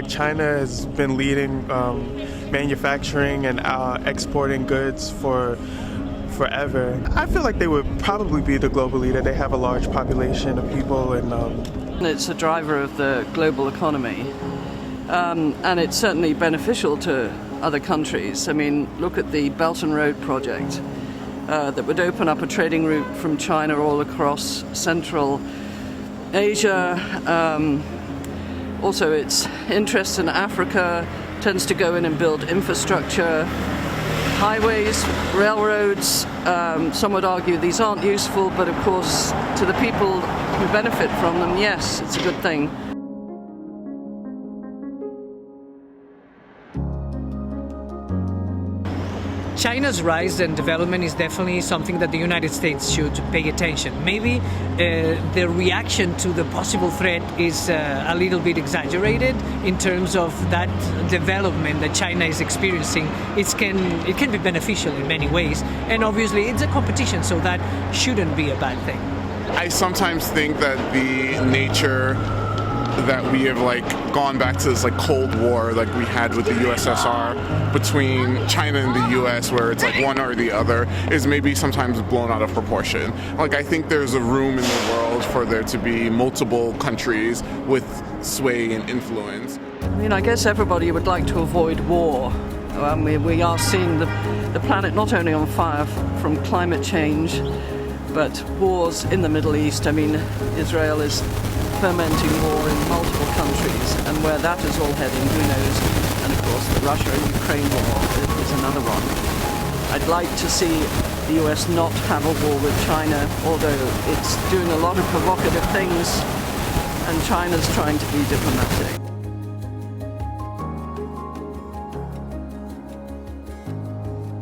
China has been leading manufacturing and exporting goods for forever. I feel like they would probably be the global leader. They have a large population of people, and it's a driver of the global economy, and it's certainly beneficial to other countries. I mean, look at the Belt and Road project that would open up a trading route from China all across Central Asia. Also, its interest in Africa tends to go in and build infrastructure, highways, railroads. Some would argue these aren't useful, but of course, to the people who benefit from them, yes, it's a good thing. China's rise and development is definitely something that the United States should pay attention. Maybe the reaction to the possible threat is a little bit exaggerated in terms of that development that China is experiencing. It can be beneficial in many ways, and obviously it's a competition, so that shouldn't be a bad thing. I sometimes think that the nature that we have gone back to this Cold War like we had with the USSR between China and the US, where it's one or the other, is maybe sometimes blown out of proportion. I think there's a room in the world for there to be multiple countries with sway and influence. I mean, I guess everybody would like to avoid war. We are seeing the planet not only on fire from climate change, but wars in the Middle East. I mean, Israel is fermenting war in multiple countries, and where that is all heading, who knows? And of course, the Russia and Ukraine war is another one. I'd like to see the US not have a war with China, although it's doing a lot of provocative things, and China's trying to be diplomatic.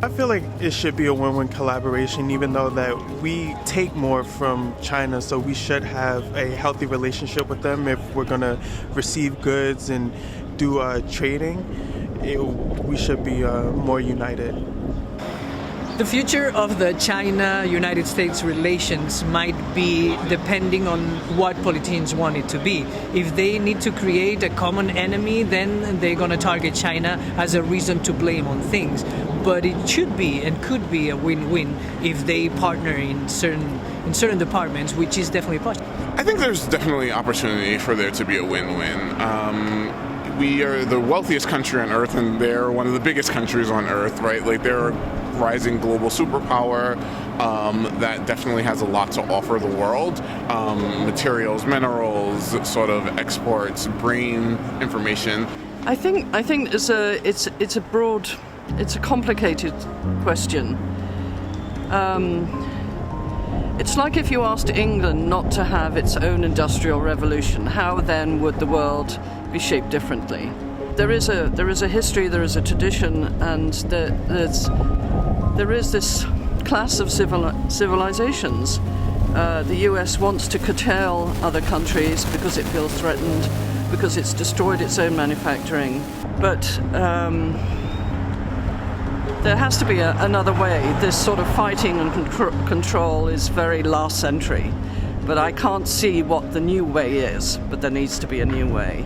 I feel like it should be a win-win collaboration, even though that we take more from China, so we should have a healthy relationship with them. If we're going to receive goods and do trading, we should be more united. The future of the China-United States relations might be depending on what politicians want it to be. If they need to create a common enemy, then they're going to target China as a reason to blame on things. But it should be and could be a win-win if they partner in certain departments, which is definitely possible. I think there's definitely opportunity for there to be a win-win. We are the wealthiest country on Earth, and they're one of the biggest countries on Earth, right? They're a rising global superpower that definitely has a lot to offer the world. Materials, minerals, sort of exports, brain information. I think it's a broad. It's a complicated question. It's like if you asked England not to have its own industrial revolution, how then would the world be shaped differently? There is a history, there is a tradition, and there is this class of civilizations. The US wants to curtail other countries because it feels threatened, because it's destroyed its own manufacturing. But there has to be another way. This sort of fighting and control is very last century. But I can't see what the new way is, but there needs to be a new way.